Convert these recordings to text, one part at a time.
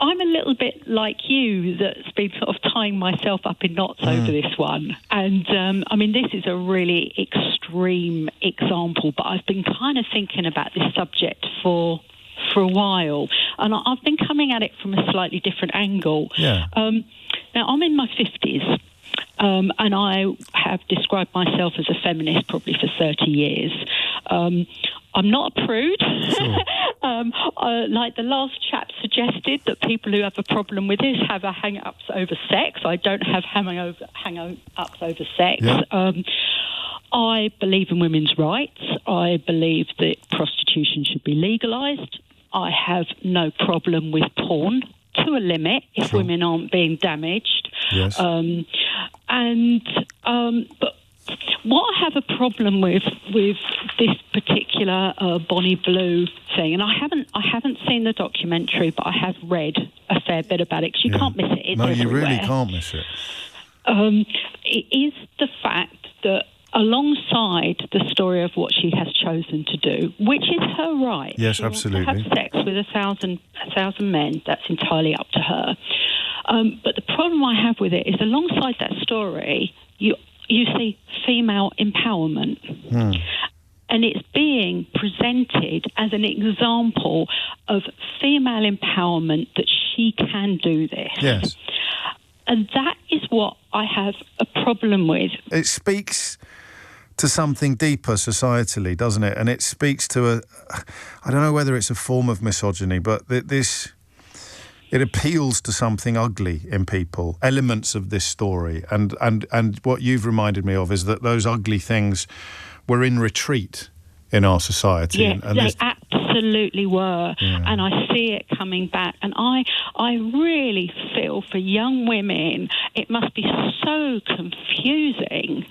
I'm a little bit like you that's been sort of tying myself up in knots over this one. And, I mean, this is a really extreme example, but I've been kind of thinking about this subject for a while. And I've been coming at it from a slightly different angle. Yeah. Now, I'm in my 50s. And I have described myself as a feminist probably for 30 years. I'm not a prude. Sure. Like the last chap suggested, that people who have a problem with this have a hang-ups over sex. I don't have hang-ups over sex. Yeah. I believe in women's rights. I believe that prostitution should be legalised. I have no problem with porn to a limit if Sure. women aren't being damaged. Yes. But what I have a problem with this particular Bonnie Blue thing, and I haven't seen the documentary, but I have read a fair bit about it because you can't miss it. It's everywhere. You really can't miss it. It is the fact that alongside the story of what she has chosen to do, which is her right. Yes, she absolutely. wants to have sex with a thousand men. That's entirely up to her. But the problem I have with it is, alongside that story, you see female empowerment. And it's being presented as an example of female empowerment, that she can do this. Yes. And that is what I have a problem with. It speaks to something deeper societally, doesn't it? And it speaks to I don't know whether it's a form of misogyny, but it appeals to something ugly in people, elements of this story. And what you've reminded me of is that those ugly things were in retreat in our society. Yes, they absolutely were. Yeah. And I see it coming back. And I really feel for young women, it must be so confusing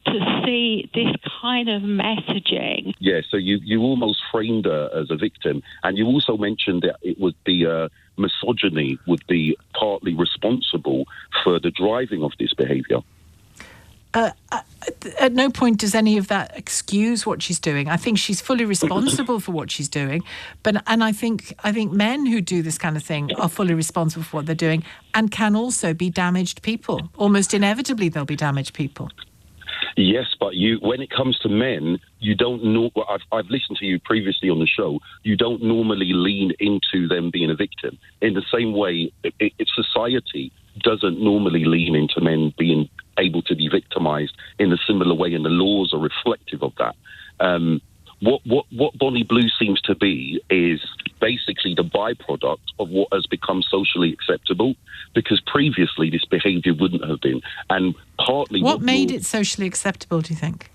to see this kind of messaging. Yeah, so you almost framed her as a victim. And you also mentioned that it would be misogyny would be partly responsible for the driving of this behaviour. At no point does any of that excuse what she's doing. I think she's fully responsible for what she's doing, and I think men who do this kind of thing are fully responsible for what they're doing, and can also be damaged people. Almost inevitably, they'll be damaged people. Yes, but when it comes to men, you don't know. I've listened to you previously on the show. You don't normally lean into them being a victim. In the same way, society doesn't normally lean into men being able to be victimised in a similar way, and the laws are reflective of that. What Bonnie Blue seems to be is basically the byproduct of what has become socially acceptable, because previously this behaviour wouldn't have been. And partly what made it socially acceptable, do you think?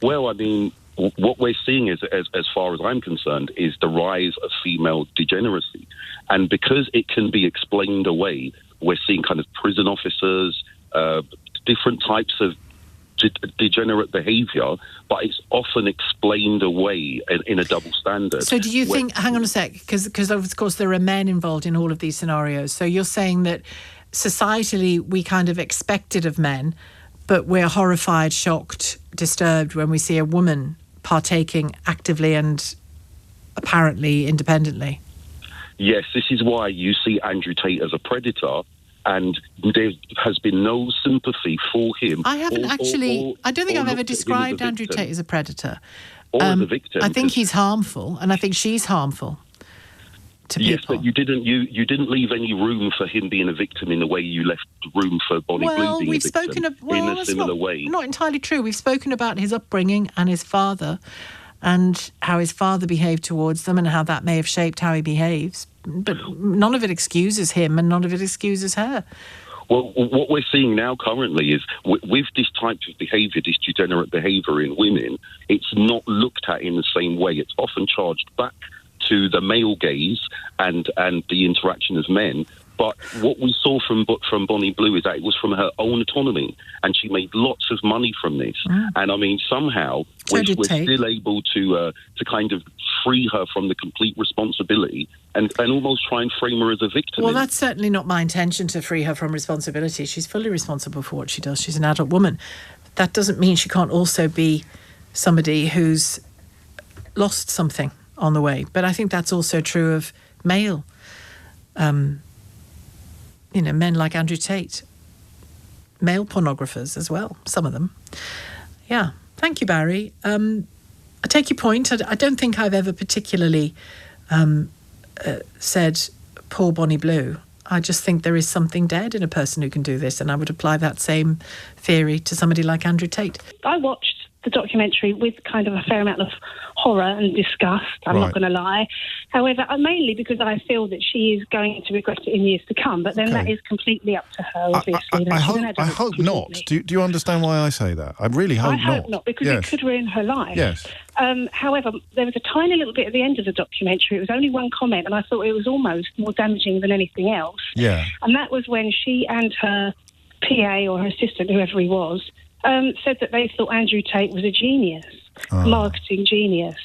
Well, I mean, what we're seeing is, as far as I'm concerned, is the rise of female degeneracy. And because it can be explained away, we're seeing kind of prison officers, different types of degenerate behaviour, but it's often explained away in a double standard. So do you think, hang on a sec, because of course there are men involved in all of these scenarios, so you're saying that societally we kind of expect it of men, but we're horrified, shocked, disturbed when we see a woman partaking actively and apparently independently? Yes, this is why you see Andrew Tate as a predator, and there has been no sympathy for him. I haven't I don't think I've ever described Andrew Tate as a predator. Or as a victim. I think he's harmful, and I think she's harmful to people. Yes, but you didn't leave any room for him being a victim in the way you left room for Bonnie Blue being a victim in a similar way. Not entirely true. We've spoken about his upbringing and his father, and how his father behaved towards them, and how that may have shaped how he behaves. But none of it excuses him, and none of it excuses her. Well, what we're seeing now currently is with this type of behaviour, this degenerate behaviour in women, it's not looked at in the same way. It's often charged back to the male gaze and the interaction of men. But what we saw from Bonnie Blue is that it was from her own autonomy, and she made lots of money from this. And I mean, somehow we're still able to kind of free her from the complete responsibility and almost try and frame her as a victim. Well, that's certainly not my intention, to free her from responsibility. She's fully responsible for what she does. She's an adult woman. That doesn't mean she can't also be somebody who's lost something on the way. But I think that's also true of male men like Andrew Tate, male pornographers as well, some of them. Yeah. Thank you, Barry. I take your point. I don't think I've ever particularly said poor Bonnie Blue. I just think there is something dead in a person who can do this, and I would apply that same theory to somebody like Andrew Tate. I watched the documentary with kind of a fair amount of horror and disgust, I'm not going to lie. However, mainly because I feel that she is going to regret it in years to come, but then that is completely up to her, obviously. I hope not. Do you understand why I say that? I really hope not. I hope not, because it could ruin her life. Yes. However, there was a tiny little bit at the end of the documentary. It was only one comment, and I thought it was almost more damaging than anything else. Yeah. And that was when she and her PA or her assistant, whoever he was, said that they thought Andrew Tate was a genius, marketing genius.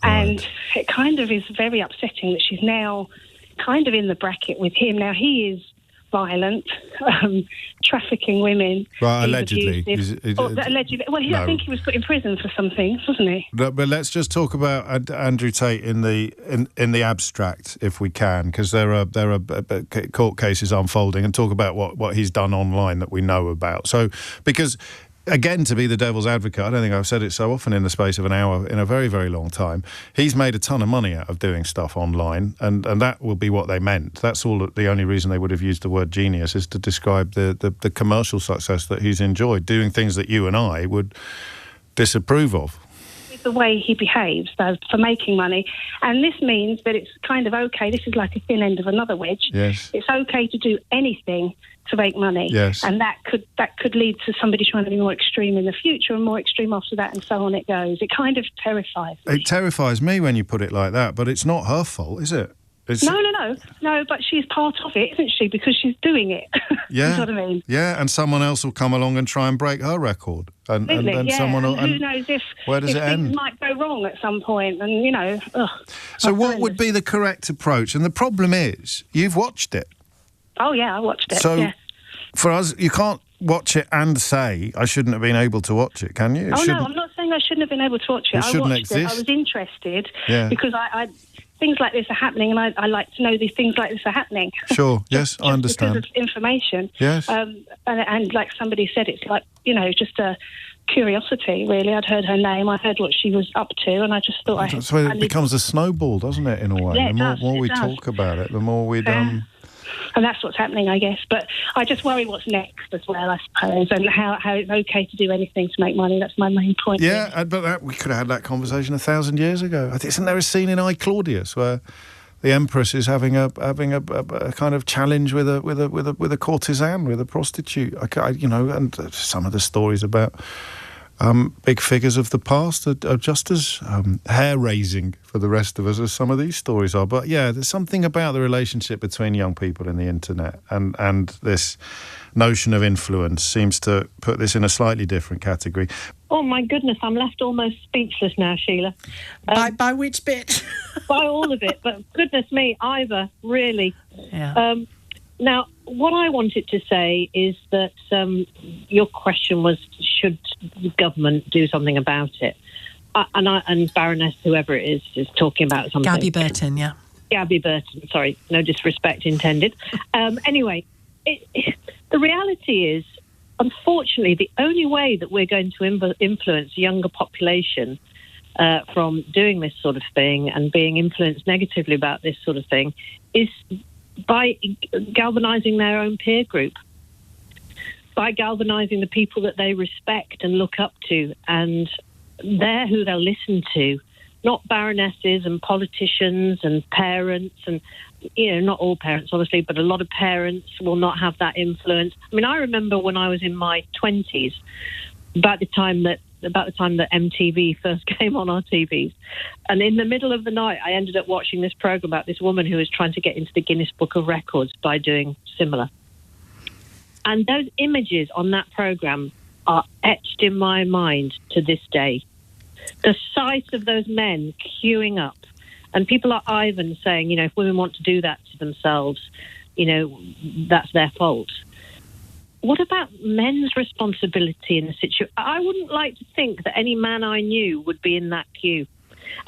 Right. And it kind of is very upsetting that she's now kind of in the bracket with him. Now, he is violent, trafficking women. Right, allegedly. Allegedly. Well, I think he was put in prison for some things, wasn't he? But let's just talk about Andrew Tate in the abstract, if we can, because there are court cases unfolding, and talk about what he's done online that we know about. So, because, again, to be the devil's advocate, I don't think I've said it so often in the space of an hour in a very, very long time, he's made a ton of money out of doing stuff online, and that will be what they meant. That's all. The only reason they would have used the word genius is to describe the commercial success that he's enjoyed, doing things that you and I would disapprove of. The way he behaves for making money, and this means that it's kind of okay. This is like a thin end of another wedge. Yes. It's okay to do anything to make money. Yes. And that could lead to somebody trying to be more extreme in the future and more extreme after that, and so on it goes. It kind of terrifies me. It terrifies me when you put it like that, but it's not her fault, is it? No, but she's part of it, isn't she? Because she's doing it. Yeah. You know what I mean? Yeah, and someone else will come along and try and break her record. And someone will, who knows if where does it end? Things might go wrong at some point, and So what would be the correct approach? And the problem is, you've watched it. Oh yeah, I watched it. So for us, you can't watch it and say I shouldn't have been able to watch it, can you? No, I'm not saying I shouldn't have been able to watch it. It shouldn't exist. I was interested because I things like this are happening, and I like to know these things like this are happening. Sure, yes, I understand. Because of information. Yes. And like somebody said, it's like, just a curiosity, really. I'd heard her name, I heard what she was up to, and I just thought So it becomes a snowball, doesn't it, in a way? Yeah, the more we talk about it, the more we And that's what's happening, I guess. But I just worry what's next as well, I suppose, and how it's okay to do anything to make money. That's my main point. Yeah, really. But we could have had that conversation 1,000 years ago. Isn't there a scene in I, Claudius where the Empress is having a kind of challenge with a courtesan, with a prostitute? And some of the stories about big figures of the past are just as hair-raising for the rest of us as some of these stories are. But yeah, there's something about the relationship between young people and the internet, and this notion of influence seems to put this in a slightly different category. Oh my goodness, I'm left almost speechless now, Sheila. By which bit? By all of it, but goodness me, either, really. Yeah. Now, what I wanted to say is that your question was, should the government do something about it? And Baroness, whoever it is talking about something. Gabby Burton, yeah. Gabby Burton, sorry, no disrespect intended. Anyway, the reality is, unfortunately, the only way that we're going to influence younger population from doing this sort of thing and being influenced negatively about this sort of thing is by galvanising their own peer group, by galvanising the people that they respect and look up to, and they're who they'll listen to, not baronesses and politicians and parents, and not all parents obviously, but a lot of parents will not have that influence. I mean, I remember when I was in my 20s, about the time that MTV first came on our TVs. And in the middle of the night, I ended up watching this program about this woman who was trying to get into the Guinness Book of Records by doing similar. And those images on that program are etched in my mind to this day. The sight of those men queuing up, and people like Ivan saying, if women want to do that to themselves, that's their fault. What about men's responsibility in the situation? I wouldn't like to think that any man I knew would be in that queue.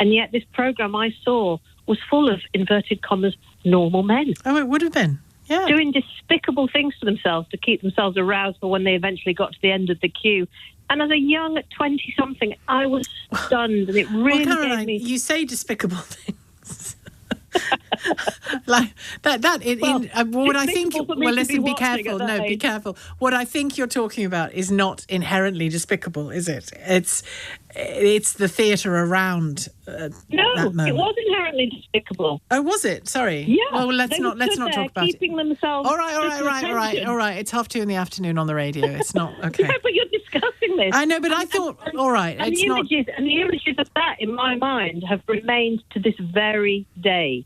And yet this program I saw was full of, inverted commas, normal men. Oh, it would have been. Yeah. Doing despicable things to themselves to keep themselves aroused for when they eventually got to the end of the queue. And as a young 20-something, I was stunned, and it really Caroline, gave me... you say despicable things. Like what I think. Well, listen, be careful. No, be careful. What I think you're talking about is not inherently despicable, is it? It's the theatre around. No, it was inherently despicable. Oh, was it? Sorry. Yeah. Well, let's not talk about keeping themselves. All right. It's 2:30 on the radio. It's not okay. Yeah, but you're discussing this. I know, but I thought, all right, and it's the not. Images of that in my mind have remained to this very day.